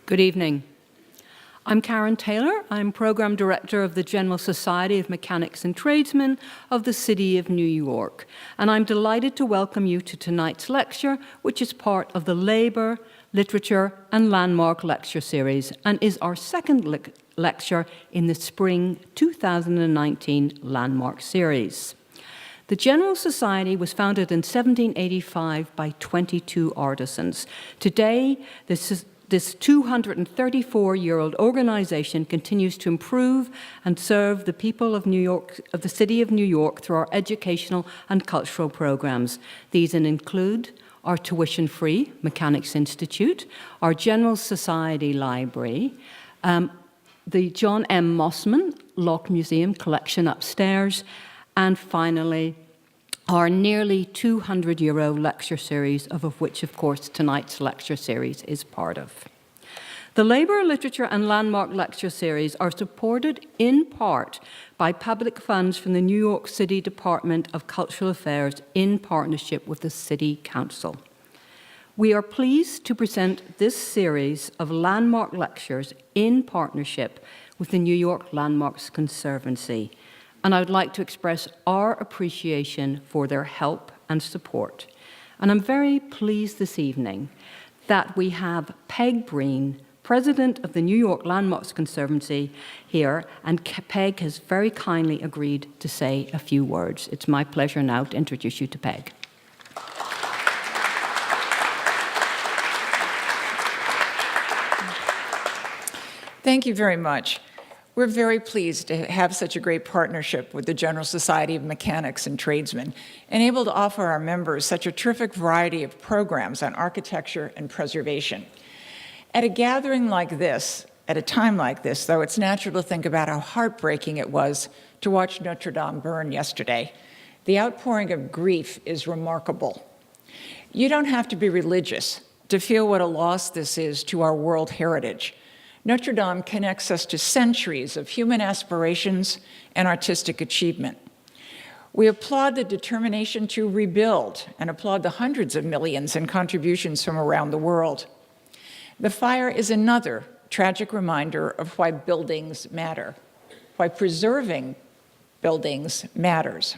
Good evening. I'm Karen Taylor. I'm Program Director of the General Society of Mechanics and Tradesmen of the City of New York, and I'm delighted to welcome you to tonight's lecture, which is part of the Labour, Literature and Landmark Lecture Series and is our second lecture in the Spring 2019 Landmark Series. The General Society was founded in 1785 by 22 artisans. Today, this 234-year-old organization continues to improve and serve the people of New York, of the City of New York, through our educational and cultural programs. These include our tuition-free Mechanics Institute, our General Society Library, the John M. Mossman Locke Museum collection upstairs, and finally, our nearly 200-year-old lecture series, of which, of course, tonight's lecture series is part of. The Labour, Literature and Landmark Lecture Series are supported in part by public funds from the New York City Department of Cultural Affairs in partnership with the City Council. We are pleased to present this series of landmark lectures in partnership with the New York Landmarks Conservancy, and I would like to express our appreciation for their help and support. And I'm very pleased this evening that we have Peg Breen, President of the New York Landmarks Conservancy, here, and Peg has very kindly agreed to say a few words. It's my pleasure now to introduce you to Peg. Thank you very much. We're very pleased to have such a great partnership with the General Society of Mechanics and Tradesmen and able to offer our members such a terrific variety of programs on architecture and preservation. At a gathering like this, at a time like this, though, it's natural to think about how heartbreaking it was to watch Notre Dame burn yesterday. The outpouring of grief is remarkable. You don't have to be religious to feel what a loss this is to our world heritage. Notre Dame connects us to centuries of human aspirations and artistic achievement. We applaud the determination to rebuild and applaud the hundreds of millions in contributions from around the world. The fire is another tragic reminder of why buildings matter, why preserving buildings matters.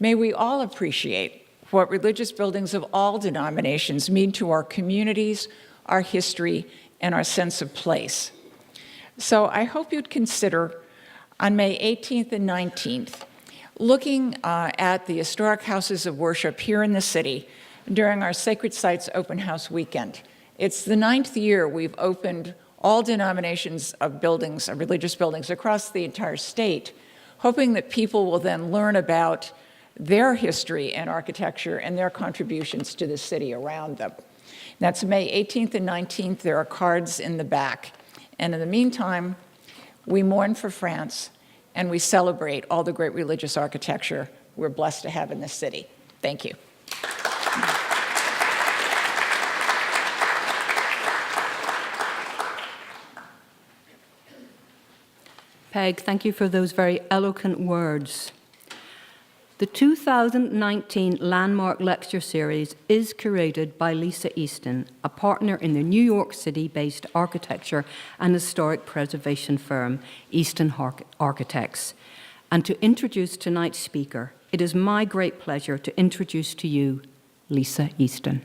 May we all appreciate what religious buildings of all denominations mean to our communities, our history, and our sense of place. So I hope you'd consider on May 18th and 19th, looking at the historic houses of worship here in the city during our Sacred Sites Open House Weekend. It's the 9th year we've opened all denominations of buildings, of religious buildings across the entire state, hoping that people will then learn about their history and architecture and their contributions to the city around them. That's May 18th and 19th. There are cards in the back. And in the meantime, we mourn for France and we celebrate all the great religious architecture we're blessed to have in this city. Thank you. Peg, thank you for those very eloquent words. The 2019 Landmark Lecture Series is curated by Lisa Easton, a partner in the New York City-based architecture and historic preservation firm, Easton Architects. And to introduce tonight's speaker, it is my great pleasure to introduce to you Lisa Easton.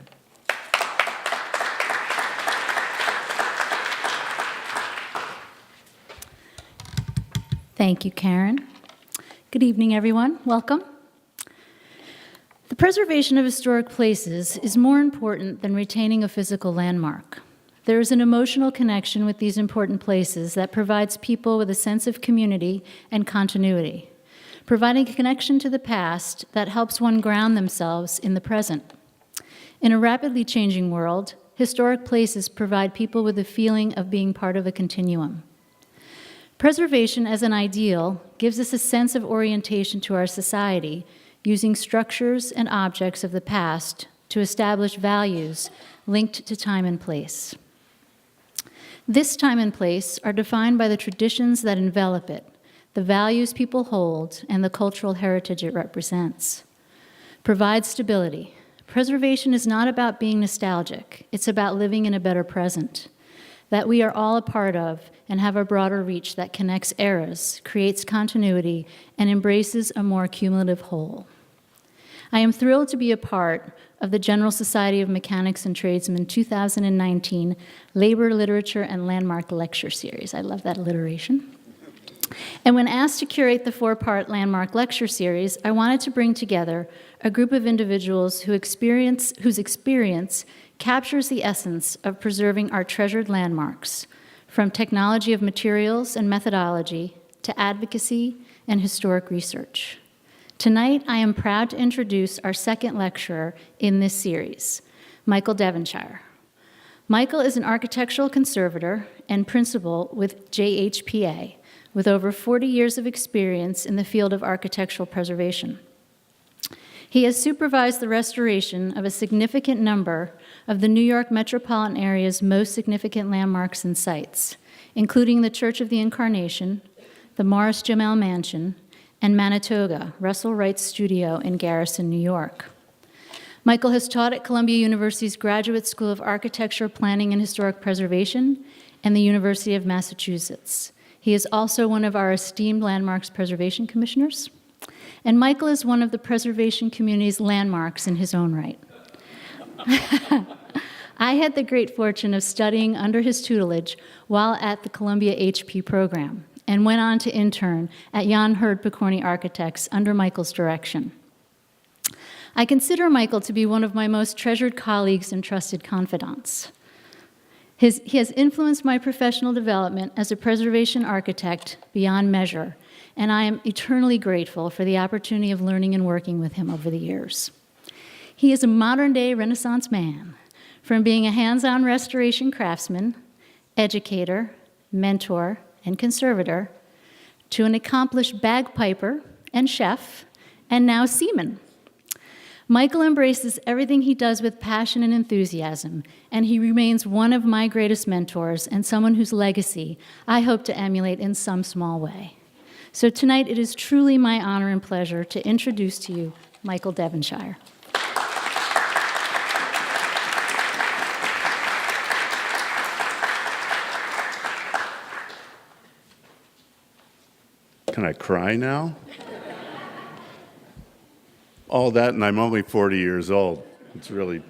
Thank you, Karen. Good evening, everyone. Welcome. The preservation of historic places is more important than retaining a physical landmark. There is an emotional connection with these important places that provides people with a sense of community and continuity, providing a connection to the past that helps one ground themselves in the present. In a rapidly changing world, historic places provide people with a feeling of being part of a continuum. Preservation as an ideal gives us a sense of orientation to our society, using structures and objects of the past to establish values linked to time and place. This time and place are defined by the traditions that envelop it, the values people hold, and the cultural heritage it represents. Provide stability. Preservation is not about being nostalgic. It's about living in a better present. that we are all a part of and have a broader reach that connects eras, creates continuity, and embraces a more cumulative whole. I am thrilled to be a part of the General Society of Mechanics and Tradesmen 2019 Labor, Literature, and Landmark Lecture Series. I love that alliteration. And when asked to curate the 4-part Landmark Lecture Series, I wanted to bring together a group of individuals whose experience captures the essence of preserving our treasured landmarks, from technology of materials and methodology to advocacy and historic research. Tonight, I am proud to introduce our second lecturer in this series, Michael Devonshire. Michael is an architectural conservator and principal with JHPA, with over 40 years of experience in the field of architectural preservation. He has supervised the restoration of a significant number of the New York metropolitan area's most significant landmarks and sites, including the Church of the Incarnation, the Morris Jamel Mansion, and Manitoga, Russell Wright's studio in Garrison, New York. Michael has taught at Columbia University's Graduate School of Architecture, Planning, and Historic Preservation and the University of Massachusetts. He is also one of our esteemed Landmarks Preservation Commissioners. And Michael is one of the preservation community's landmarks in his own right. I had the great fortune of studying under his tutelage while at the Columbia HP program, and went on to intern at Hird Pokorny Architects under Michael's direction. I consider Michael to be one of my most treasured colleagues and trusted confidants. He has influenced my professional development as a preservation architect beyond measure, and I am eternally grateful for the opportunity of learning and working with him over the years. He is a modern-day Renaissance man, from being a hands-on restoration craftsman, educator, mentor, and conservator, to an accomplished bagpiper and chef, and now seaman. Michael embraces everything he does with passion and enthusiasm, and he remains one of my greatest mentors and someone whose legacy I hope to emulate in some small way. So tonight, it is truly my honor and pleasure to introduce to you Michael Devonshire. Can I cry now? All that, and I'm only 40 years old. It's really...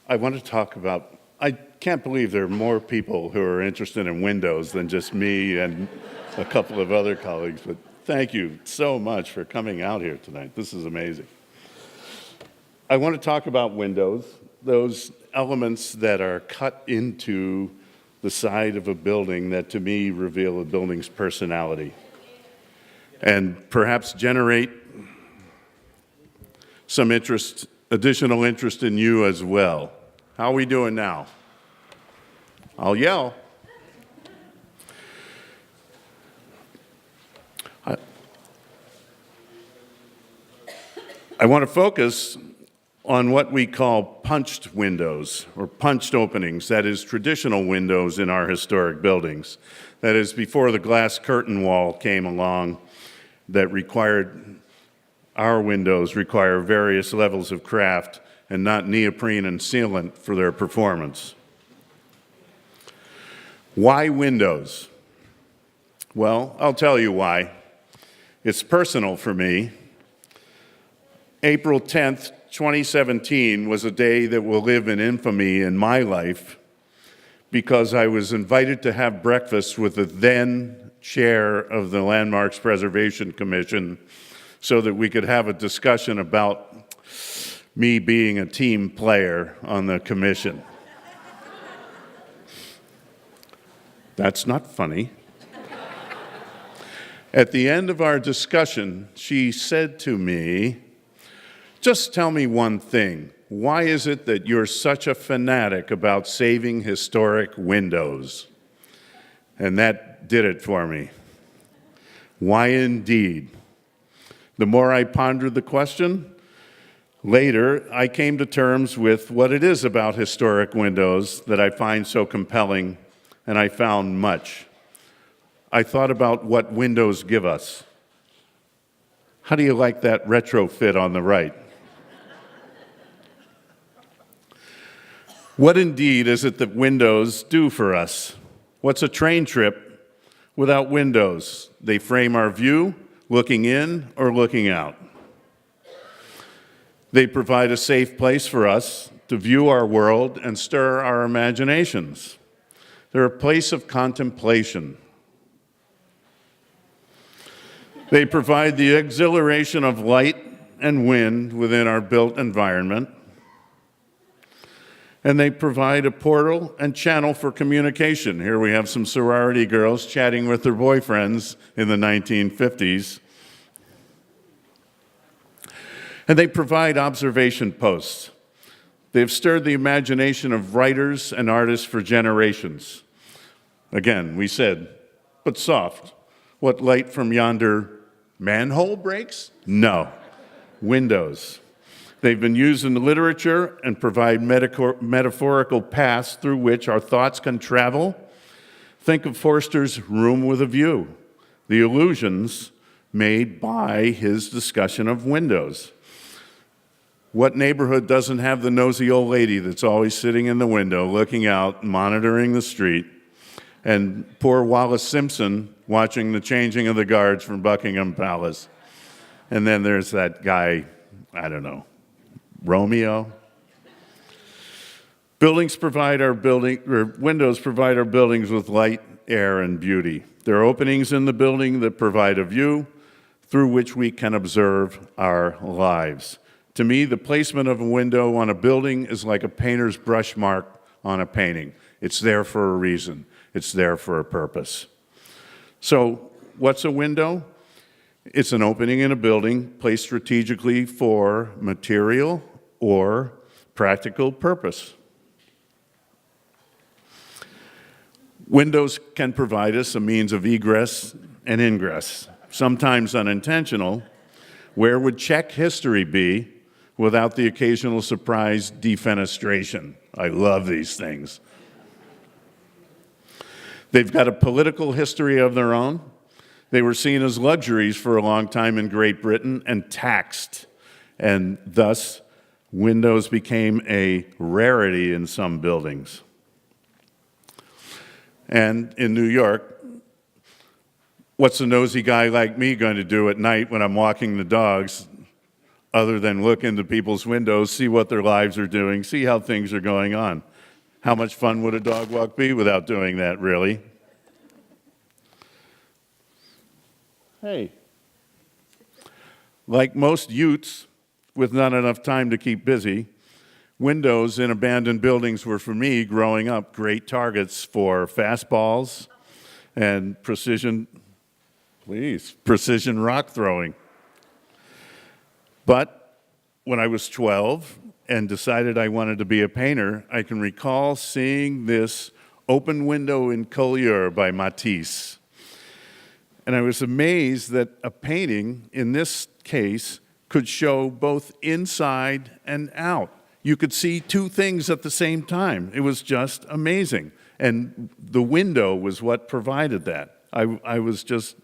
I want to talk about... I can't believe there are more people who are interested in windows than just me and a couple of other colleagues, but thank you so much for coming out here tonight. This is amazing. I want to talk about windows, those elements that are cut into the side of a building that to me reveal a building's personality and perhaps generate some interest, additional interest in you as well. How are we doing now? I'll yell. I want to focus on what we call punched windows or punched openings, that is traditional windows in our historic buildings. That is before the glass curtain wall came along that required, our windows require various levels of craft and not neoprene and sealant for their performance. Why windows? Well, I'll tell you why. It's personal for me. April 10th, 2017 was a day that will live in infamy in my life because I was invited to have breakfast with the then chair of the Landmarks Preservation Commission so that we could have a discussion about me being a team player on the commission. That's not funny. At the end of our discussion, she said to me, "Just tell me one thing. Why is it that you're such a fanatic about saving historic windows?" And that did it for me. Why indeed? The more I pondered the question, later I came to terms with what it is about historic windows that I find so compelling, and I found much. I thought about what windows give us. How do you like that retrofit on the right? What indeed is it that windows do for us? What's a train trip without windows? They frame our view, looking in or looking out. They provide a safe place for us to view our world and stir our imaginations. They're a place of contemplation. They provide the exhilaration of light and wind within our built environment. And they provide a portal and channel for communication. Here we have some sorority girls chatting with their boyfriends in the 1950s. And they provide observation posts. They've stirred the imagination of writers and artists for generations. Again, we said, but soft. What light from yonder manhole breaks? No, windows. They've been used in literature and provide metaphorical paths through which our thoughts can travel. Think of Forster's Room with a View, the illusions made by his discussion of windows. What neighborhood doesn't have the nosy old lady that's always sitting in the window, looking out, monitoring the street, and poor Wallace Simpson watching the changing of the guards from Buckingham Palace? And then there's that guy, I don't know, Romeo. Windows provide our buildings with light, air, and beauty. There are openings in the building that provide a view through which we can observe our lives. To me, the placement of a window on a building is like a painter's brush mark on a painting. It's there for a reason. It's there for a purpose. So, what's a window? It's an opening in a building placed strategically for material or practical purpose. Windows can provide us a means of egress and ingress, sometimes unintentional. Where would Czech history be without the occasional surprise defenestration? I love these things. They've got a political history of their own. They were seen as luxuries for a long time in Great Britain and taxed, and thus windows became a rarity in some buildings. And in New York, what's a nosy guy like me going to do at night when I'm walking the dogs other than look into people's windows, see what their lives are doing, see how things are going on? How much fun would a dog walk be without doing that, really? Hey. Like most youths with not enough time to keep busy, windows in abandoned buildings were, for me, growing up, great targets for fastballs and precision rock throwing. But when I was 12 and decided I wanted to be a painter, I can recall seeing this Open Window in Collier by Matisse. And I was amazed that a painting, in this case, could show both inside and out. You could see two things at the same time. It was just amazing. And the window was what provided that. I was just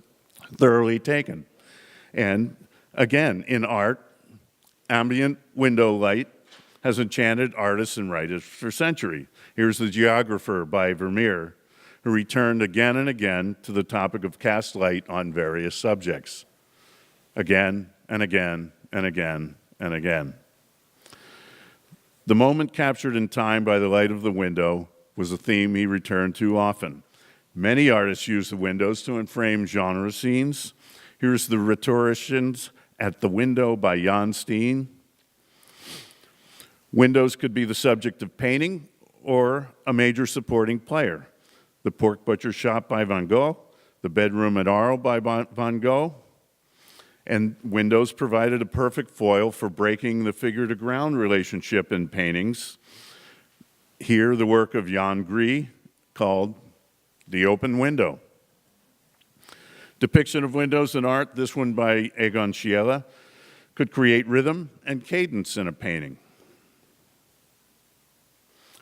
thoroughly taken. And again, in art, ambient window light has enchanted artists and writers for centuries. Here's The Geographer by Vermeer, who returned again and again to the topic of cast light on various subjects. Again and again and again and again. The moment captured in time by the light of the window was a theme he returned to often. Many artists use the windows to enframe genre scenes. Here's The Rhetoricians at the Window by Jan Steen. Windows could be the subject of painting or a major supporting player. The Pork Butcher Shop by Van Gogh, The Bedroom at Arles by Van Gogh, and windows provided a perfect foil for breaking the figure-to-ground relationship in paintings. Here, the work of Jan Grie called The Open Window. Depiction of windows in art, this one by Egon Schiele, could create rhythm and cadence in a painting.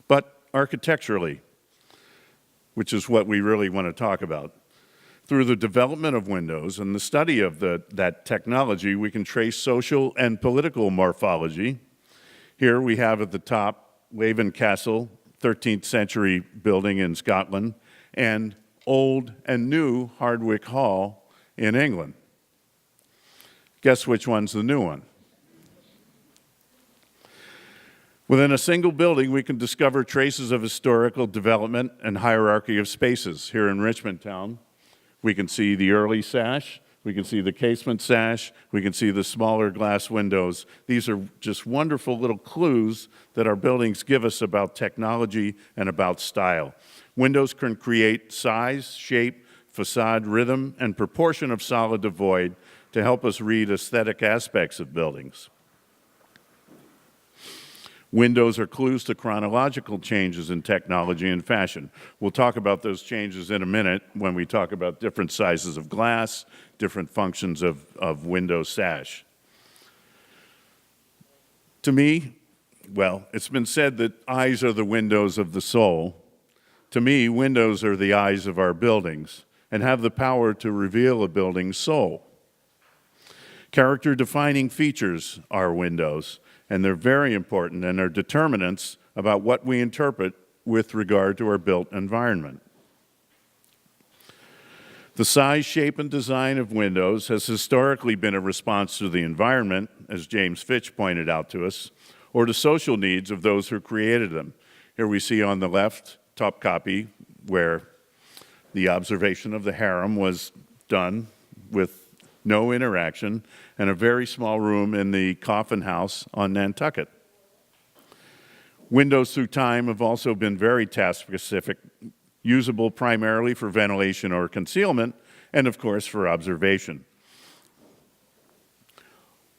But architecturally, which is what we really want to talk about, through the development of windows and the study of that technology, we can trace social and political morphology. Here we have at the top Leven Castle 13th century building in Scotland, and old and new Hardwick Hall in England. Guess which one's the new one? Within a single building, we can discover traces of historical development and hierarchy of spaces. Here in Richmond Town, we can see the early sash, we can see the casement sash, we can see the smaller glass windows. These are just wonderful little clues that our buildings give us about technology and about style. Windows can create size, shape, facade, rhythm, and proportion of solid to void to help us read aesthetic aspects of buildings. Windows are clues to chronological changes in technology and fashion. We'll talk about those changes in a minute when we talk about different sizes of glass, different functions of window sash. To me, well, it's been said that eyes are the windows of the soul. To me, windows are the eyes of our buildings and have the power to reveal a building's soul. Character-defining features are windows, and they're very important and are determinants about what we interpret with regard to our built environment. The size, shape, and design of windows has historically been a response to the environment, as James Fitch pointed out to us, or to social needs of those who created them. Here we see on the left, top copy, where the observation of the harem was done with no interaction, and a very small room in the Coffin House on Nantucket. Windows through time have also been very task-specific, usable primarily for ventilation or concealment, and of course for observation.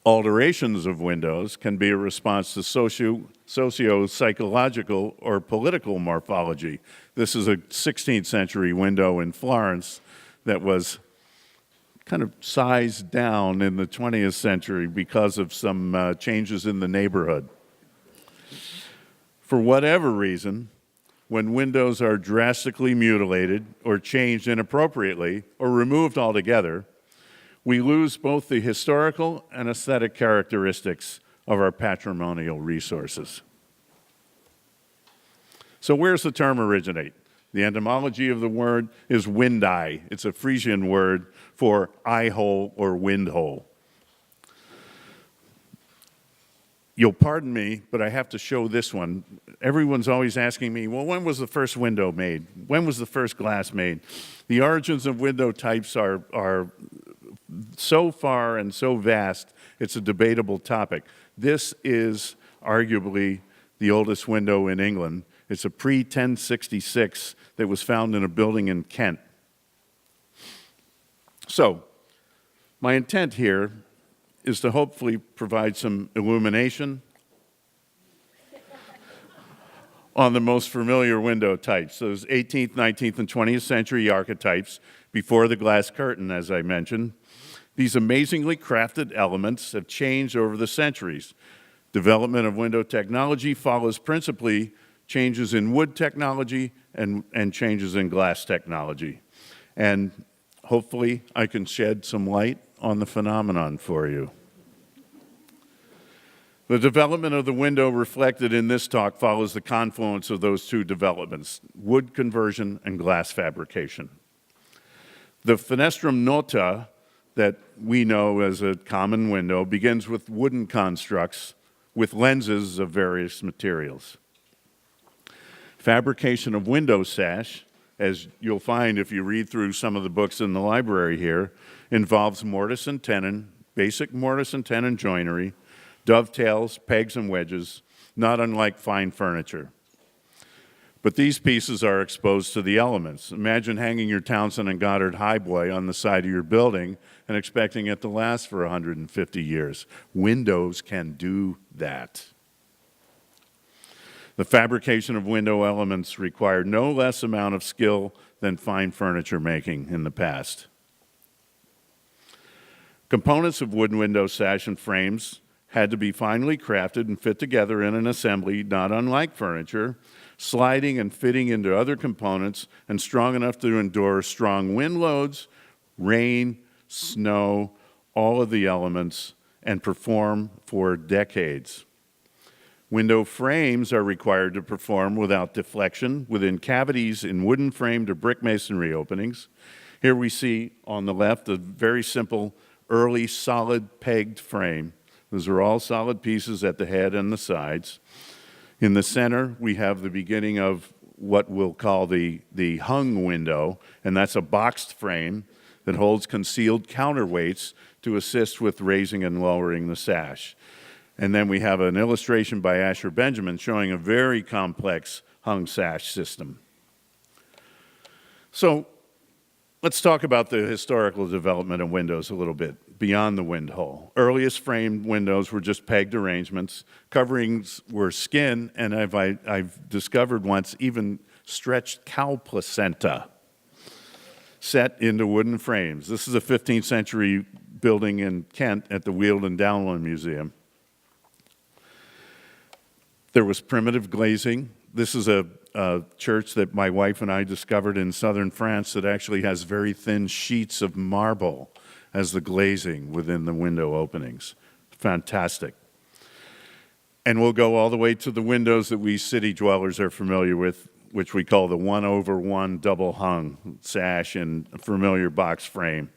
Alterations of windows can be a response to socio-psychological or political morphology. This is a 16th century window in Florence that was kind of sized down in the 20th century because of some changes in the neighborhood. For whatever reason, when windows are drastically mutilated or changed inappropriately or removed altogether, we lose both the historical and aesthetic characteristics of our patrimonial resources. So where's the term originate? The etymology of the word is windeye. It's a Frisian word for eye hole or wind hole. You'll pardon me, but I have to show this one. Everyone's always asking me, well, when was the first window made? When was the first glass made? The origins of window types are so far and so vast, it's a debatable topic. This is arguably the oldest window in England. It's a pre-1066 that was found in a building in Kent. So, my intent here is to hopefully provide some illumination on the most familiar window types, those 18th, 19th, and 20th century archetypes before the glass curtain, as I mentioned. These amazingly crafted elements have changed over the centuries. Development of window technology follows principally changes in wood technology and changes in glass technology. And hopefully I can shed some light on the phenomenon for you. The development of the window reflected in this talk follows the confluence of those two developments, wood conversion and glass fabrication. The fenestrum nota that we know as a common window begins with wooden constructs with lenses of various materials. Fabrication of window sash, as you'll find if you read through some of the books in the library here, involves mortise and tenon, basic mortise and tenon joinery, dovetails, pegs, and wedges, not unlike fine furniture. But these pieces are exposed to the elements. Imagine hanging your Townsend and Goddard highboy on the side of your building and expecting it to last for 150 years. Windows can do that. The fabrication of window elements required no less amount of skill than fine furniture making in the past. Components of wooden window sash and frames had to be finely crafted and fit together in an assembly not unlike furniture, sliding and fitting into other components and strong enough to endure strong wind loads, rain, snow, all of the elements, and perform for decades. Window frames are required to perform without deflection within cavities in wooden framed or brick masonry openings. Here we see on the left a very simple early solid pegged frame. Those are all solid pieces at the head and the sides. In the center, we have the beginning of what we'll call the hung window, and that's a boxed frame that holds concealed counterweights to assist with raising and lowering the sash. And then we have an illustration by Asher Benjamin showing a very complex hung sash system. So let's talk about the historical development of windows a little bit beyond the wind hole. Earliest framed windows were just pegged arrangements. Coverings were skin, and I've discovered once even stretched cow placenta set into wooden frames. This is a 15th century building in Kent at the Weald and Downland Museum. There was primitive glazing. This is a church that my wife and I discovered in southern France that actually has very thin sheets of marble as the glazing within the window openings. Fantastic. And we'll go all the way to the windows that we city dwellers are familiar with, which we call the 1/1 double hung sash and familiar box frame.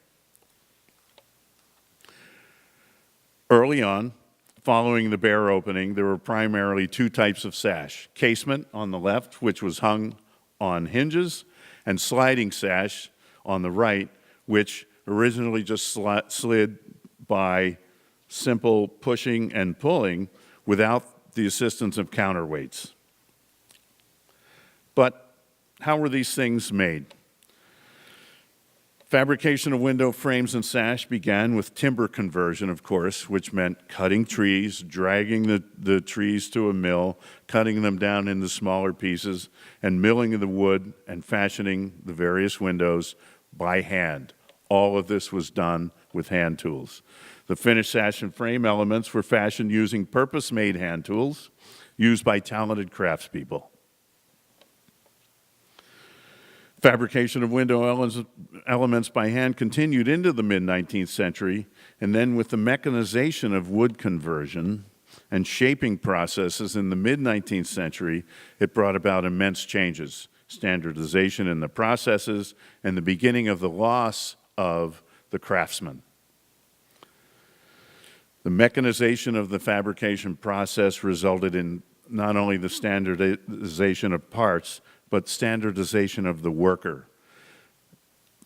Early on, following the bare opening, there were primarily two types of sash. Casement on the left, which was hung on hinges, and sliding sash on the right, which originally just slid by simple pushing and pulling without the assistance of counterweights. But how were these things made? Fabrication of window frames and sash began with timber conversion, of course, which meant cutting trees, dragging the trees to a mill, cutting them down into smaller pieces, and milling the wood and fashioning the various windows by hand. All of this was done with hand tools. The finished sash and frame elements were fashioned using purpose-made hand tools used by talented craftspeople. Fabrication of window elements by hand continued into the mid-19th century, and then with the mechanization of wood conversion and shaping processes in the mid-19th century, it brought about immense changes, standardization in the processes, and the beginning of the loss of the craftsman. The mechanization of the fabrication process resulted in not only the standardization of parts, but standardization of the worker.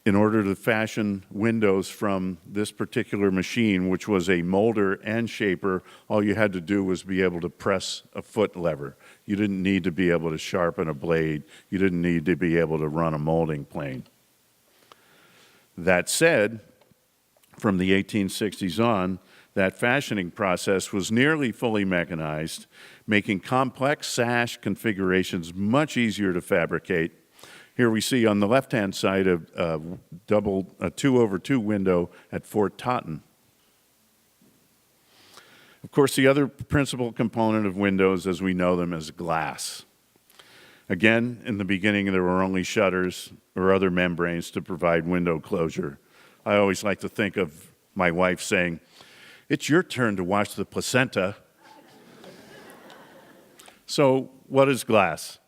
In order to fashion windows from this particular machine, which was a molder and shaper, all you had to do was be able to press a foot lever. You didn't need to be able to sharpen a blade. You didn't need to be able to run a molding plane. That said, from the 1860s on, that fashioning process was nearly fully mechanized, making complex sash configurations much easier to fabricate. Here we see on the left-hand side a 2/2 window at Fort Totten. Of course, the other principal component of windows as we know them is glass. Again, in the beginning, there were only shutters or other membranes to provide window closure. I always like to think of my wife saying, "It's your turn to wash the placenta." So what is glass?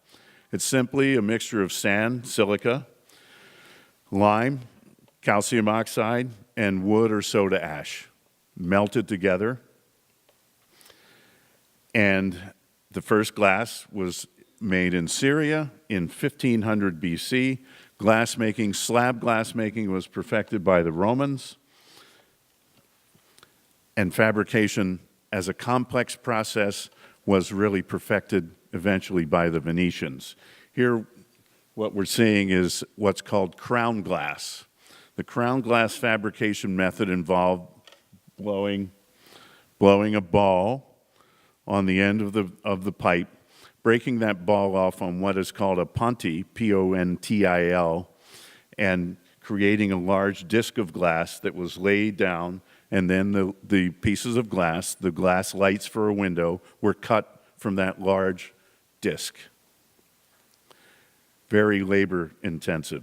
It's simply a mixture of sand, silica, lime, calcium oxide, and wood or soda ash melted together. And the first glass was made in Syria in 1500 BC. Glassmaking, slab glassmaking was perfected by the Romans. And fabrication as a complex process was really perfected eventually by the Venetians. Here, what we're seeing is what's called crown glass. The crown glass fabrication method involved blowing a ball on the end of the pipe, breaking that ball off on what is called a pontil, P-O-N-T-I-L, and creating a large disc of glass that was laid down, and then the pieces of glass, the glass lights for a window, were cut from that large disc. Very labor intensive.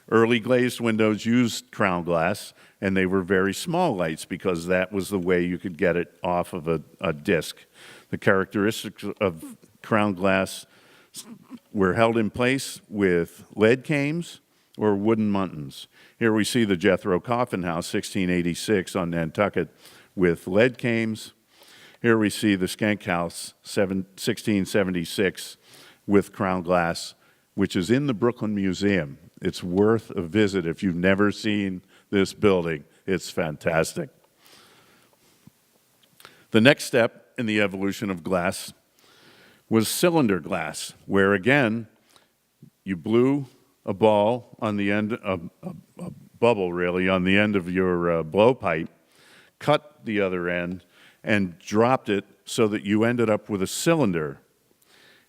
Early glazed windows used crown glass, and they were very small lights because that was the way you could get it off of a disc. The characteristics of crown glass were held in place with lead cames or wooden muntins. Here we see the Jethro Coffin House, 1686 on Nantucket, with lead cames. Here we see the Skank House, 1676, with crown glass, which is in the Brooklyn Museum. It's worth a visit if you've never seen this building. It's fantastic. The next step in the evolution of glass was cylinder glass, where again, you blew a ball on the end, a bubble really, on the end of your blowpipe, cut the other end, and dropped it so that you ended up with a cylinder.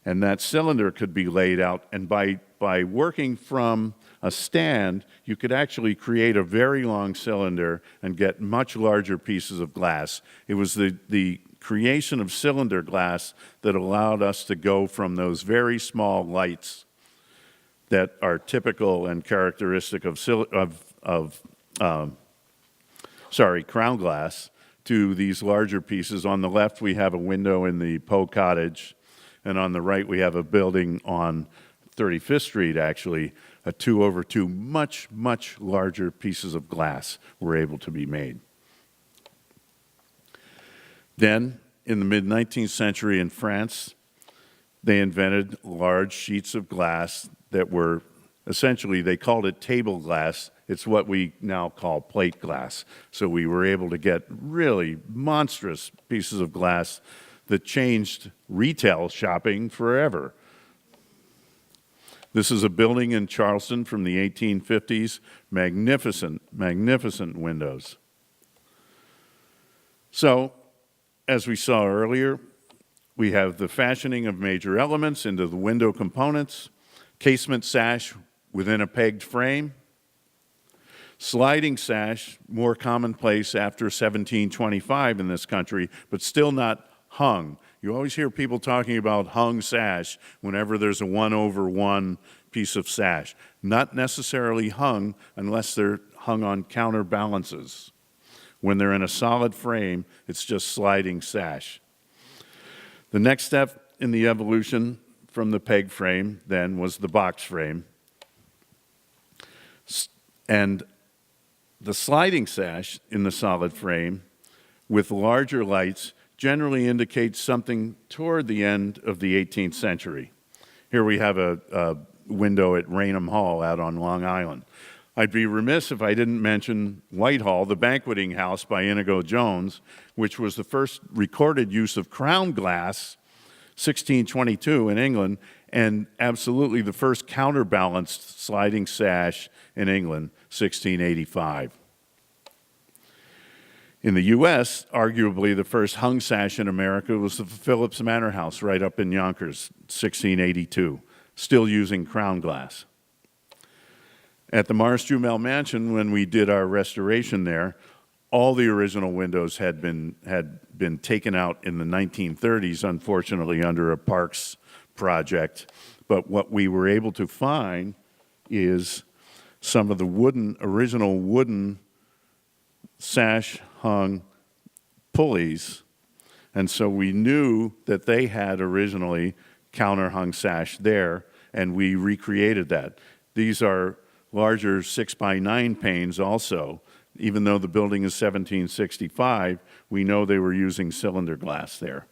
And that cylinder could be laid out, and by working from a stand, you could actually create a very long cylinder and get much larger pieces of glass. It was the creation of cylinder glass that allowed us to go from those very small lights that are typical and characteristic of crown glass to these larger pieces. On the left, we have a window in the Poe Cottage, and on the right, we have a building on 35th Street, actually, a 2/2, much, much larger pieces of glass were able to be made. Then, in the mid-19th century in France, they invented large sheets of glass that were essentially, they called it table glass. It's what we now call plate glass. So we were able to get really monstrous pieces of glass that changed retail shopping forever. This is a building in Charleston from the 1850s. Magnificent, magnificent windows. So, as we saw earlier, we have the fashioning of major elements into the window components, casement sash within a pegged frame, sliding sash, more commonplace after 1725 in this country, but still not hung. You always hear people talking about hung sash whenever there's a 1/1 piece of sash. Not necessarily hung unless they're hung on counterbalances. When they're in a solid frame, it's just sliding sash. The next step in the evolution from the peg frame then was the box frame. And the sliding sash in the solid frame with larger lights generally indicates something toward the end of the 18th century. Here we have a window at Raynham Hall out on Long Island. I'd be remiss if I didn't mention Whitehall, the Banqueting House by Inigo Jones, which was the first recorded use of crown glass, 1622 in England, and absolutely the first counterbalanced sliding sash in England, 1685. In the U.S., arguably the first hung sash in America was the Phillips Manor House right up in Yonkers, 1682, still using crown glass. At the Morris Jumel Mansion, when we did our restoration there, all the original windows had been taken out in the 1930s, unfortunately under a Parks project. But what we were able to find is some of the original wooden sash-hung pulleys. And so we knew that they had originally counter-hung sash there, and we recreated that. These are larger 6x9 panes also. Even though the building is 1765, we know they were using cylinder glass there.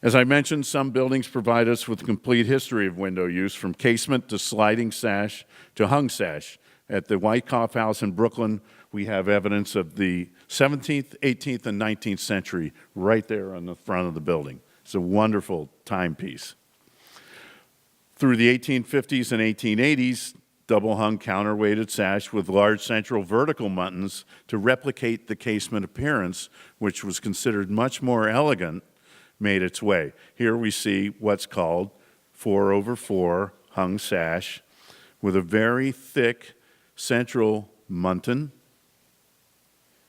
As I mentioned, some buildings provide us with a complete history of window use, from casement to sliding sash to hung sash. At the Wyckoff House in Brooklyn, we have evidence of the 17th, 18th, and 19th century right there on the front of the building. It's a wonderful timepiece. Through the 1850s and 1880s, double-hung counterweighted sash with large central vertical muntins to replicate the casement appearance, which was considered much more elegant, made its way. Here we see what's called 4/4 hung sash with a very thick central muntin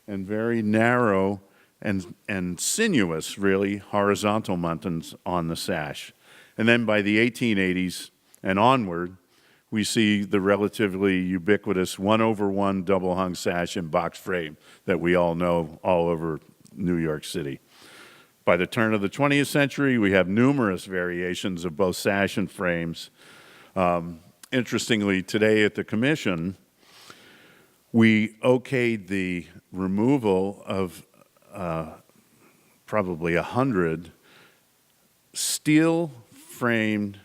and very narrow and sinuous, really, horizontal muntins on the sash. And then by the 1880s and onward, we see the relatively ubiquitous 1/1 double hung sash and box frame that we all know all over New York City. By the turn of the 20th century, we have numerous variations of both sash and frames. Interestingly, today at the commission, we okayed the removal of probably 100 steel-framed,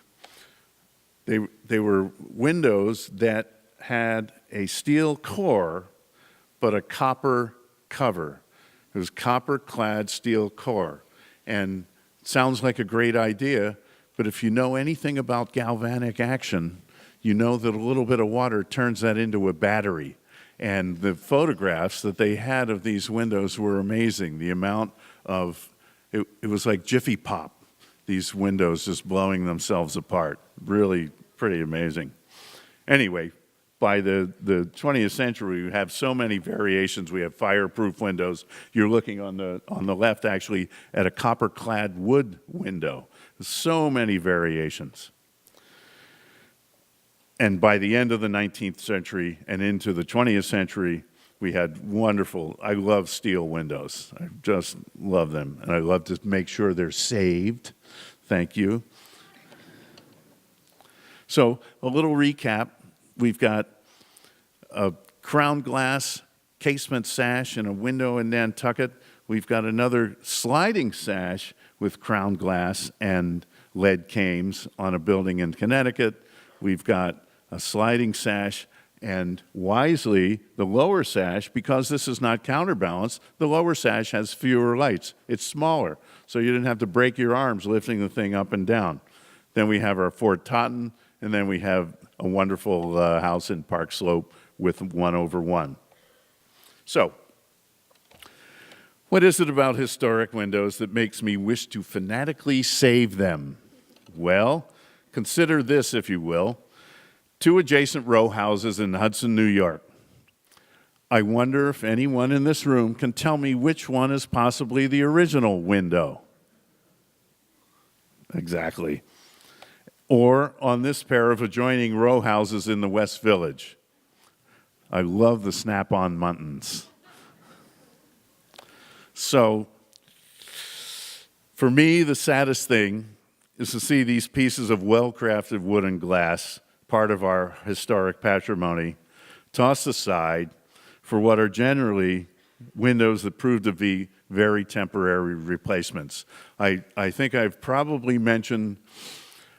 they were windows that had a steel core but a copper cover. It was copper-clad steel core. And it sounds like a great idea, but if you know anything about galvanic action, you know that a little bit of water turns that into a battery. And the photographs that they had of these windows were amazing. The amount of, it was like Jiffy Pop, these windows just blowing themselves apart. Really pretty amazing. Anyway, by the 20th century, we have so many variations. We have fireproof windows. You're looking on the left, actually, at a copper-clad wood window. So many variations. And by the end of the 19th century and into the 20th century, we had wonderful, I love steel windows. I just love them. And I love to make sure they're saved. Thank you. So a little recap. We've got a crown glass casement sash and a window in Nantucket. We've got another sliding sash with crown glass and lead cames on a building in Connecticut. We've got a sliding sash, and wisely, the lower sash, because this is not counterbalanced, the lower sash has fewer lights. It's smaller, so you didn't have to break your arms lifting the thing up and down. Then we have our Fort Totten, and then we have a wonderful house in Park Slope with 1/1. So, what is it about historic windows that makes me wish to fanatically save them? Well, consider this, if you will. 2 adjacent row houses in Hudson, New York. I wonder if anyone in this room can tell me which one is possibly the original window. Exactly. Or on this pair of adjoining row houses in the West Village. I love the snap-on muntins. So, for me, the saddest thing is to see these pieces of well-crafted wood and glass, part of our historic patrimony, tossed aside for what are generally windows that prove to be very temporary replacements. I think I've probably mentioned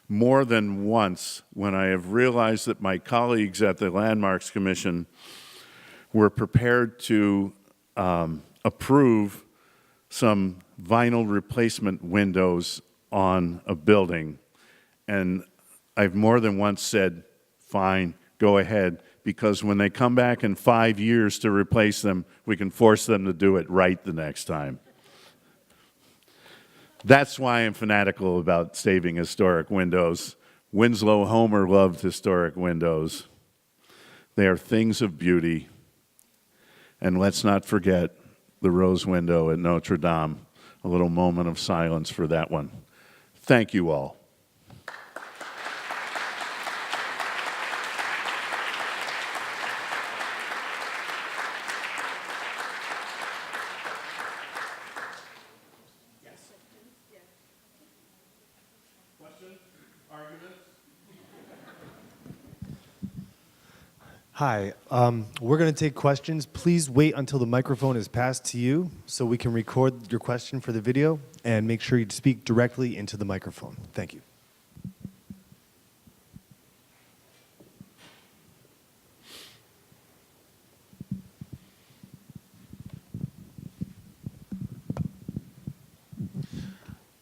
more than once when I have realized that my colleagues at the Landmarks Commission were prepared to approve some vinyl replacement windows on a building. And I've more than once said, fine, go ahead, because when they come back in 5 years to replace them, we can force them to do it right the next time. That's why I'm fanatical about saving historic windows. Winslow Homer loved historic windows. They are things of beauty. And let's not forget the rose window at Notre Dame. A little moment of silence for that one. Thank you all. Hi, we're going to take questions. Please wait until the microphone is passed to you so we can record your question for the video, and make sure you speak directly into the microphone. Thank you.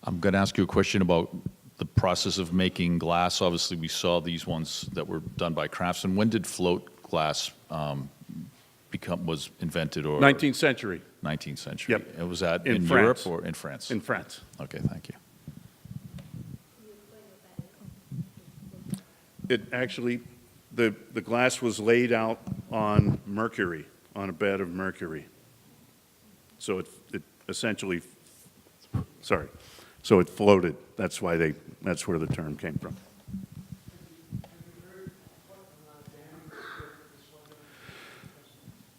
I'm going to ask you a question about the process of making glass. Obviously, we saw these ones that were done by craftsmen. When did float glass was invented? Or 19th century. 19th century. Yep. And was that In in France. Europe or in France? In France. Okay, thank you. It actually, the glass was laid out on mercury, on a bed of mercury. So it essentially, sorry, so it floated. That's where the term came from.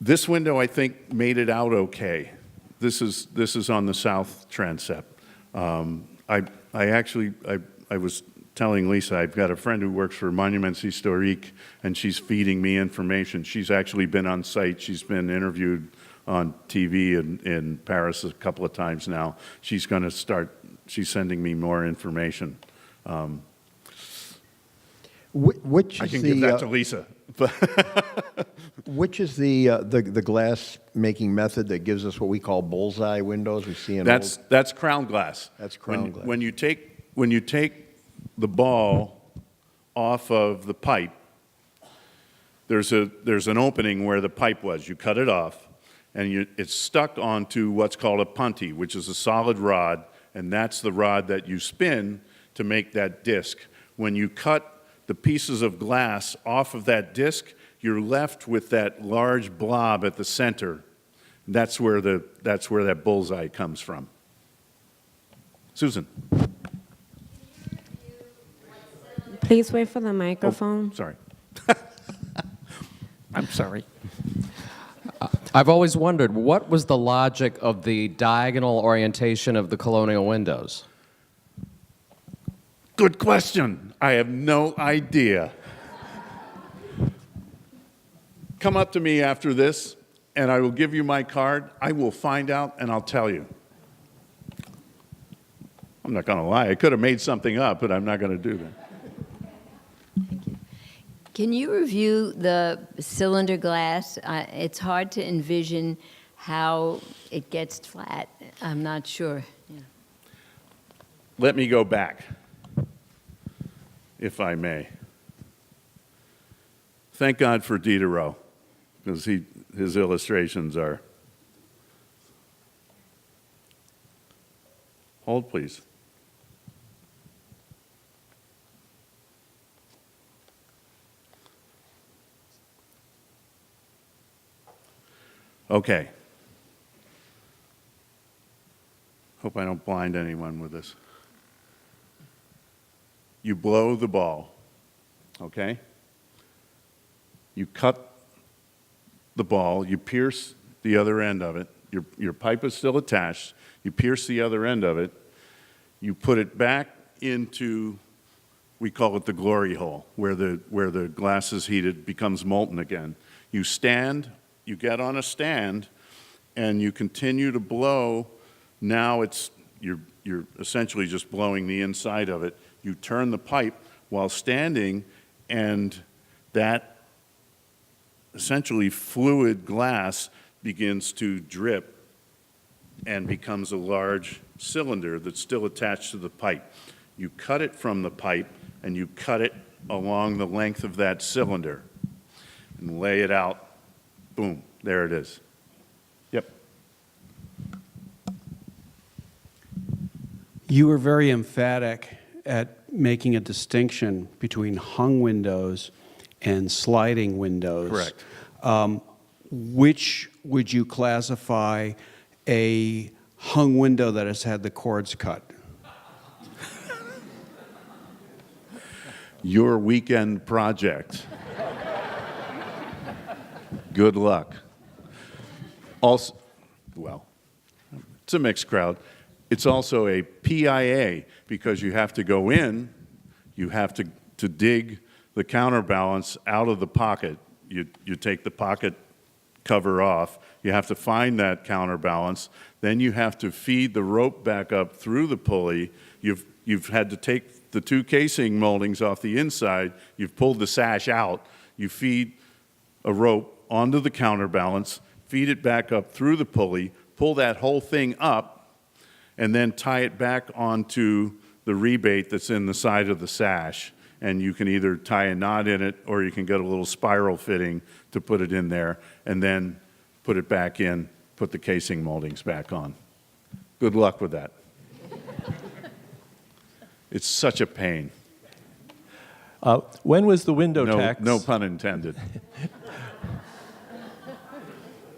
This window, I think, made it out okay. This is on the south transept. I was telling Lisa, I've got a friend who works for Monuments Historiques, and she's feeding me information. She's actually been on site. She's been interviewed on TV in Paris a couple of times now. She's going to start, she's sending me more information. Which I is can the, give that to Lisa. which is the glass making method that gives us what we call bullseye windows we see in That's crown glass. That's crown glass. When you take the ball off of the pipe, there's an opening where the pipe was. You cut it off, and it's stuck onto what's called a punty, which is a solid rod, and that's the rod that you spin to make that disc. When you cut the pieces of glass off of that disc, you're left with that large blob at the center. That's where that bullseye comes from. Susan. Please wait for the microphone. Oh, sorry. I'm sorry. I've always wondered, what was the logic of the diagonal orientation of the colonial windows? Good question. I have no idea. Come up to me after this, and I will give you my card. I will find out, and I'll tell you. I'm not going to lie. I could have made something up, but I'm not going to do that. Thank you. Can you review the cylinder glass? It's hard to envision how it gets flat. I'm not sure. Yeah. Let me go back, if I may. Thank God for Diderot, because his illustrations are. Hold, please. Okay. Hope I don't blind anyone with this. You blow the ball, okay? You cut the ball, you pierce the other end of it. Your pipe is still attached. You pierce the other end of it. You put it back into, we call it the glory hole, where the glass is heated, becomes molten again. You stand, you get on a stand, and you continue to blow. Now you're essentially just blowing the inside of it. You turn the pipe while standing, and that essentially fluid glass begins to drip and becomes a large cylinder that's still attached to the pipe. You cut it from the pipe, and you cut it along the length of that cylinder and lay it out. Boom, there it is. Yep. You were very emphatic at making a distinction between hung windows and sliding windows. Correct. Which would you classify a hung window that has had the cords cut? Your weekend project. Good luck. Also, well, it's a mixed crowd. It's also a PIA because you have to go in, you have to dig the counterbalance out of the pocket. You take the pocket cover off, you have to find that counterbalance, then you have to feed the rope back up through the pulley. You've had to take the two casing moldings off the inside, you've pulled the sash out, you feed a rope onto the counterbalance, feed it back up through the pulley, pull that whole thing up, and then tie it back onto the rebate that's in the side of the sash. And you can either tie a knot in it, or you can get a little spiral fitting to put it in there, and then put it back in, put the casing moldings back on. Good luck with that. It's such a pain. When was the window tax? No pun intended.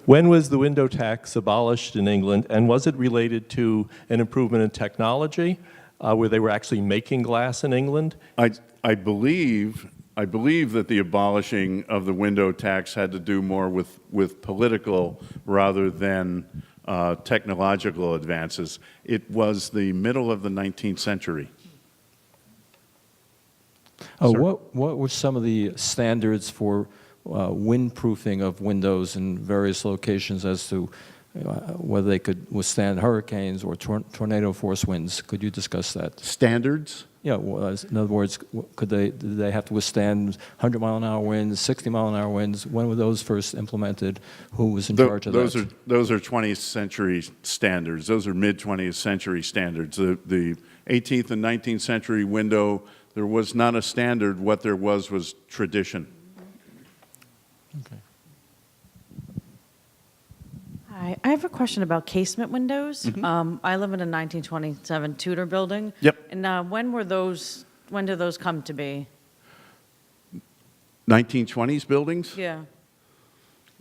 When was the window tax abolished in England, and was it related to an improvement in technology, where they were actually making glass in England? I believe that the abolishing of the window tax had to do more with political rather than technological advances. It was the middle of the 19th century. Oh, Sir? what were some of the standards for windproofing of windows in various locations as to whether they could withstand hurricanes or tornado force winds? Could you discuss that? Standards? Yeah, well, in other words, did they have to withstand 100-mile-an-hour winds, 60-mile-an-hour winds? When were those first implemented? Who was in charge of that? Those are 20th century standards. Those are mid-20th century standards. The 18th and 19th century window, there was not a standard. What there was tradition. Okay. Hi, I have a question about casement windows. Mm-hmm. I live in a 1927 Tudor building. Yep. And when did those come to be? 1920s buildings? Yeah.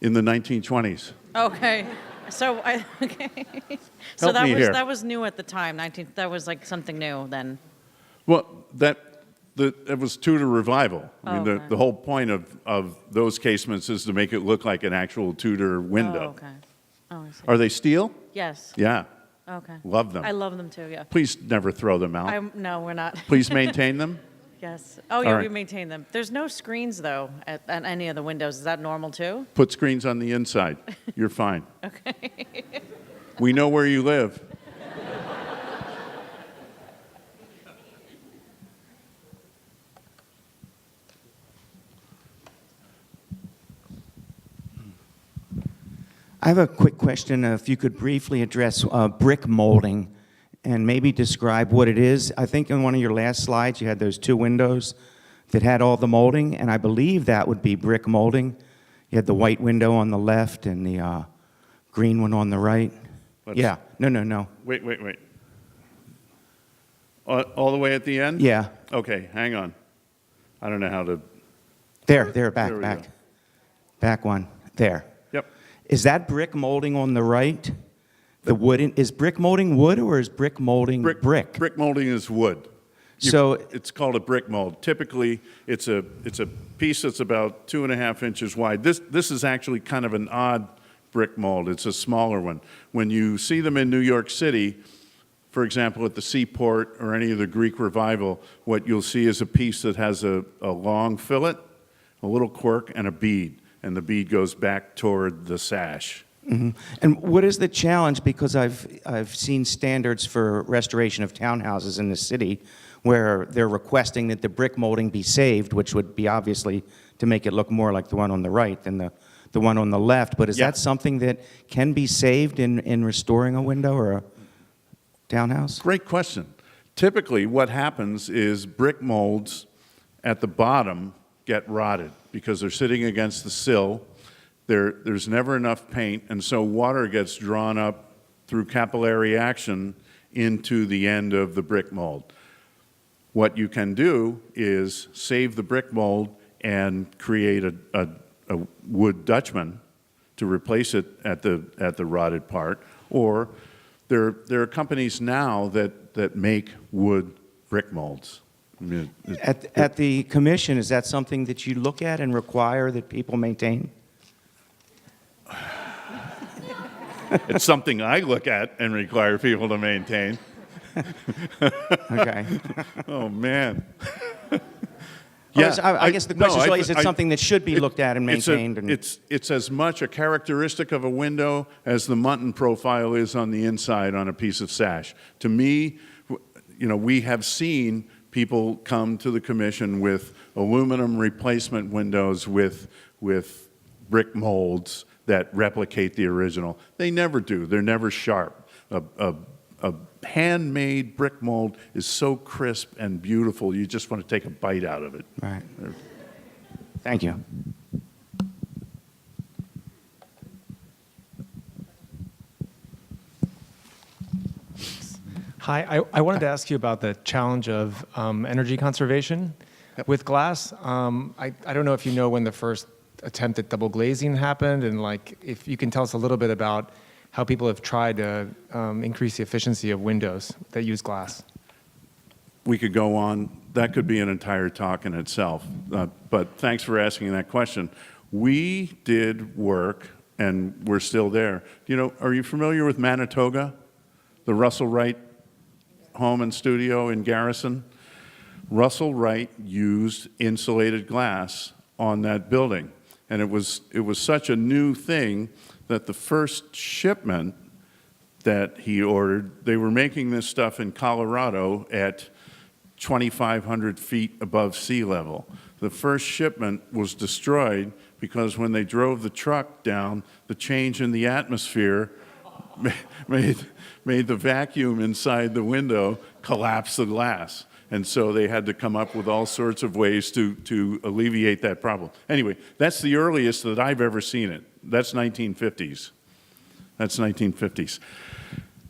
In the 1920s. Okay. So okay. So Help me here. that was new at the time. That was like something new then. Well, it was Tudor revival. I mean, Okay. the whole point of those casements is to make it look like an actual Tudor window. Oh, okay. Oh, I see. Are they steel? Yes. Yeah. Okay. Love them. I love them too, yeah. Please never throw them out. No, we're not. Please maintain them. Yes. Oh, All yeah, right. we maintain them. There's no screens, though, at any of the windows. Is that normal, too? Put screens on the inside. You're fine. Okay. We know where you live. I have a quick question. If you could briefly address brick molding and maybe describe what it is. I think in one of your last slides you had those two windows that had all the molding, and I believe that would be brick molding. You had the white window on the left and the green one on the right. Yeah. No. Wait. All the way at the end? Yeah. Okay, hang on. I don't know how to... There, There we back. go. Back one. There. Yep. Is that brick molding on the right? The wooden, is brick molding wood or is brick molding brick? Brick molding is wood. So it's called a brick mold. Typically, it's a piece that's about 2.5 inches wide. This is actually kind of an odd brick mold. It's a smaller one. When you see them in New York City, for example, at the Seaport or any of the Greek Revival, what you'll see is a piece that has a long fillet, a little quirk, and a bead. And the bead goes back toward the sash. Mm-hmm. And what is the challenge? Because I've seen standards for restoration of townhouses in the city where they're requesting that the brick molding be saved, which would be obviously to make it look more like the one on the right than the one on the left. But is that something that can be saved in restoring a window or a townhouse? Great question. Typically, what happens is brick molds at the bottom get rotted because they're sitting against the sill. There's never enough paint, and so water gets drawn up through capillary action into the end of the brick mold. What you can do is save the brick mold and create a wood Dutchman to replace it at the rotted part, or there are companies now that make wood brick molds. I mean, At the commission, is that something that you look at and require that people maintain? It's something I look at and require people to maintain. Okay. Oh, man. I guess the question is it something that should be looked at and maintained? It's as much a characteristic of a window as the Munton profile is on the inside on a piece of sash. To me, we have seen people come to the commission with aluminum replacement windows with brick molds that replicate the original. They never do. They're never sharp. A handmade brick mold is so crisp and beautiful, you just want to take a bite out of it. Right. Thank you. Hi, I wanted to ask you about the challenge of energy conservation with glass. I don't know if you know when the first attempt at double glazing happened, and if you can tell us a little bit about how people have tried to increase the efficiency of windows that use glass. We could go on. That could be an entire talk in itself. But thanks for asking that question. We did work and we're still there. You know, are you familiar with Manitoga, the Russell Wright home and studio in Garrison? Russell Wright used insulated glass on that building, and it was such a new thing that the first shipment that he ordered, they were making this stuff in Colorado at 2,500 feet above sea level. The first shipment was destroyed because when they drove the truck down, the change in the atmosphere made the vacuum inside the window collapse the glass. And so they had to come up with all sorts of ways to alleviate that problem. Anyway, that's the earliest that I've ever seen it. That's 1950s. That's 1950s.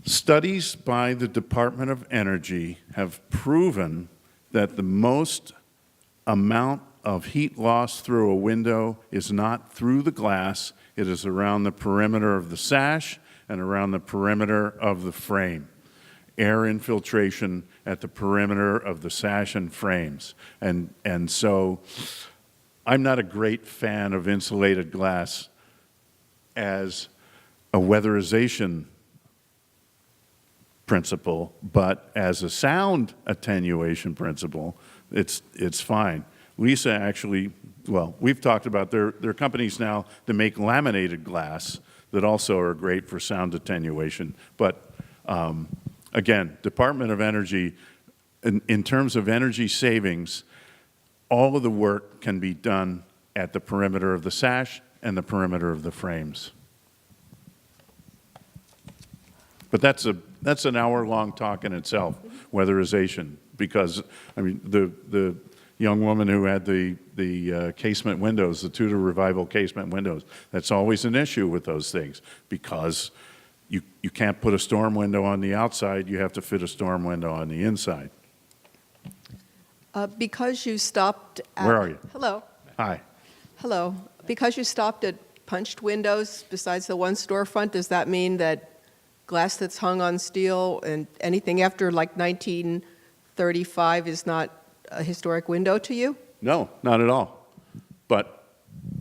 Studies by the Department of Energy have proven that the most amount of heat loss through a window is not through the glass, it is around the perimeter of the sash and around the perimeter of the frame. Air infiltration at the perimeter of the sash and frames. And so I'm not a great fan of insulated glass as a weatherization principle, but as a sound attenuation principle, it's fine. Lisa actually, well, we've talked about there are companies now that make laminated glass that also are great for sound attenuation. But again, Department of Energy, in terms of energy savings, all of the work can be done at the perimeter of the sash and the perimeter of the frames. But that's an hour-long talk in itself, weatherization, because I mean the young woman who had the casement windows, the Tudor Revival casement windows, that's always an issue with those things because you can't put a storm window on the outside, you have to fit a storm window on the inside. Because you stopped at... Where are you? Hello. Hi. Hello. Because you stopped at punched windows besides the one storefront, does that mean that glass that's hung on steel and anything after like 1935 is not a historic window to you? No, not at all. But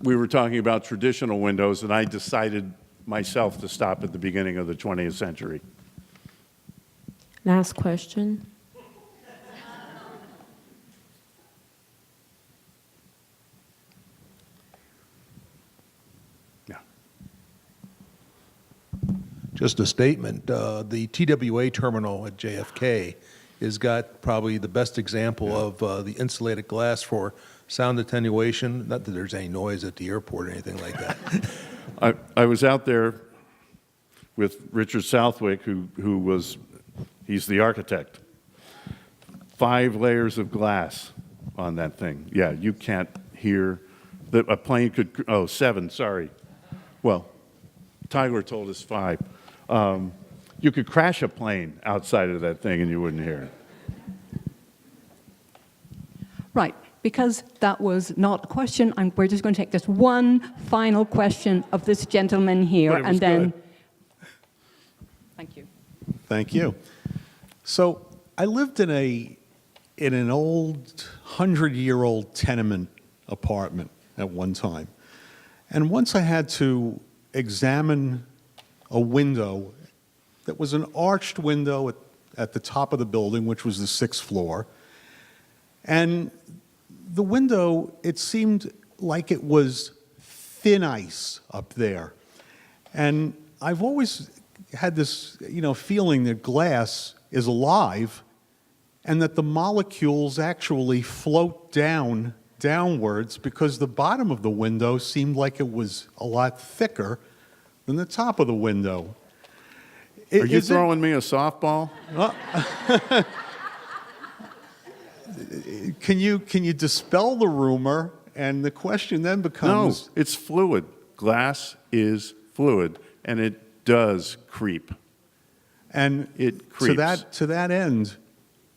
we were talking about traditional windows, and I decided myself to stop at the beginning of the 20th century. Last question. Just a statement. The TWA terminal at JFK has got probably the best example of the insulated glass for sound attenuation. Not that there's any noise at the airport or anything like that. I was out there with Richard Southwick, who was, he's the architect. 5 layers of glass on that thing. Yeah, you can't hear, a plane could, 7, sorry. Well, Tyler told us 5. You could crash a plane outside of that thing and you wouldn't hear it. Right, because that was not a question, we're just going to take this one final question of this gentleman here, and then... Good. Thank you. Thank you. So I lived in an old 100-year-old tenement apartment at one time. And once I had to examine a window that was an arched window at the top of the building, which was the 6th floor. And the window, it seemed like it was thin ice up there. And I've always had this, feeling that glass is alive and that the molecules actually float downwards because the bottom of the window seemed like it was a lot thicker than the top of the window. Are you throwing me a softball? Can you dispel the rumor? And the question then becomes... No, it's fluid. Glass is fluid, and it does creep. And it creeps. To that end,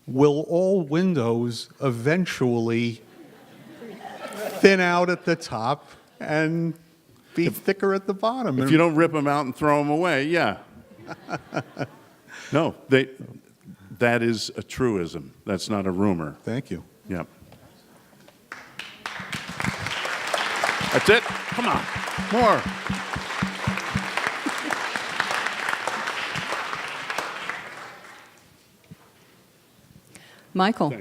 will all windows eventually thin out at the top and be thicker at the bottom? If you don't rip them out and throw them away, yeah. No, that is a truism. That's not a rumor. Thank you. Yep. That's it. Come on. More. Michael,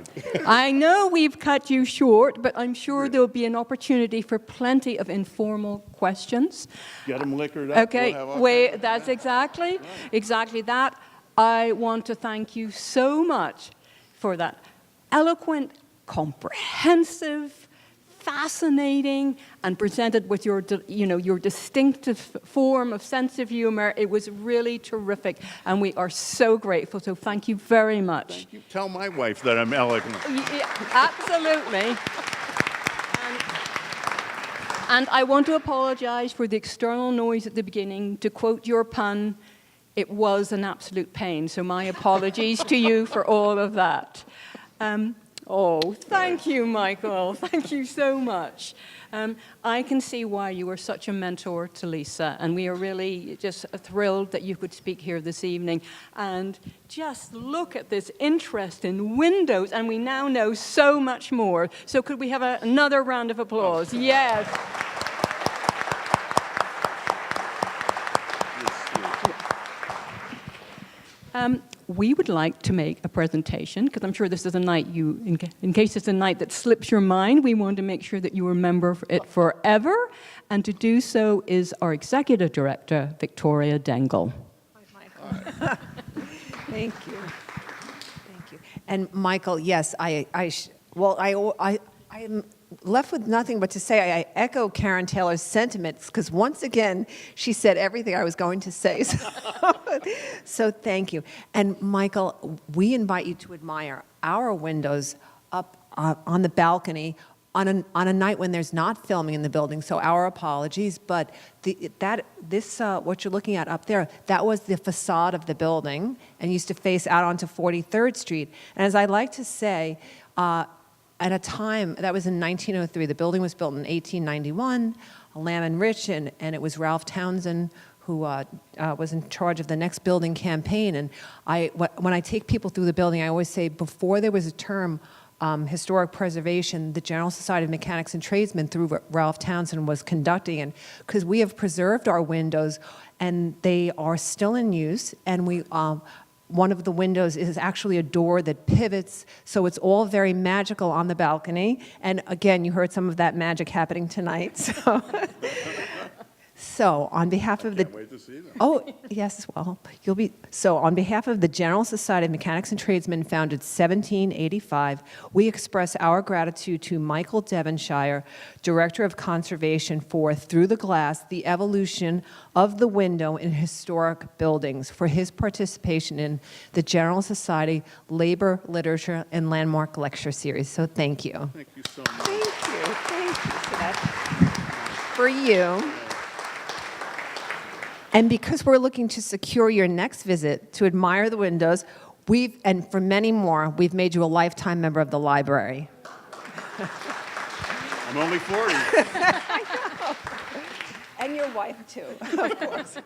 I know we've cut you short, but I'm sure there'll be an opportunity for plenty of informal questions. Get them liquored up. Okay, We'll have all wait, kinds of- that's exactly that. I want to thank you so much for that eloquent, comprehensive, fascinating, and presented with your, your distinctive form of sense of humor. It was really terrific, and we are so grateful. So thank you very much. Thank you. Tell my wife that I'm eloquent. Yeah, absolutely. And I want to apologize for the external noise at the beginning. To quote your pun, it was an absolute pain. So my apologies to you for all of that. Oh, thank you, Michael. Thank you so much. I can see why you were such a mentor to Lisa, and we are really just thrilled that you could speak here this evening. And just look at this interest in windows, and we now know so much more. So could we have another round of applause? Yes. We would like to make a presentation, because I'm sure this is a night in case it's a night that slips your mind, we want to make sure that you remember it forever. And to do so is our Executive Director, Victoria Dengel. Thank you. Thank you. And Michael, yes, I am left with nothing but to say I echo Karen Taylor's sentiments, because once again, she said everything I was going to say. So thank you. And Michael, we invite you to admire our windows up on the balcony on a night when there's not filming in the building, so our apologies, but what you're looking at up there, that was the facade of the building and used to face out onto 43rd Street. And as I like to say, at a time, that was in 1903, the building was built in 1891, Lamb and Rich, and it was Ralph Townsend who was in charge of the next building campaign. And when I take people through the building, I always say, before there was a term, historic preservation, the General Society of Mechanics and Tradesmen through Ralph Townsend was conducting. And because we have preserved our windows, and they are still in use, and one of the windows is actually a door that pivots, so it's all very magical on the balcony. And again, you heard some of that magic happening tonight. So on behalf of Can't wait to see them. Oh, yes, well, on behalf of the General Society of Mechanics and Tradesmen, founded 1785, we express our gratitude to Michael Devonshire, Director of Conservation for Through the Glass, the Evolution of the Window in Historic Buildings, for his participation in the General Society Labor, Literature, and Landmark Lecture Series. So thank you. Thank you so much. Thank you. So that's for you. And because we're looking to secure your next visit to admire the windows, and for many more, we've made you a lifetime member of the library. I'm only 40. I know. And your wife, too, of course.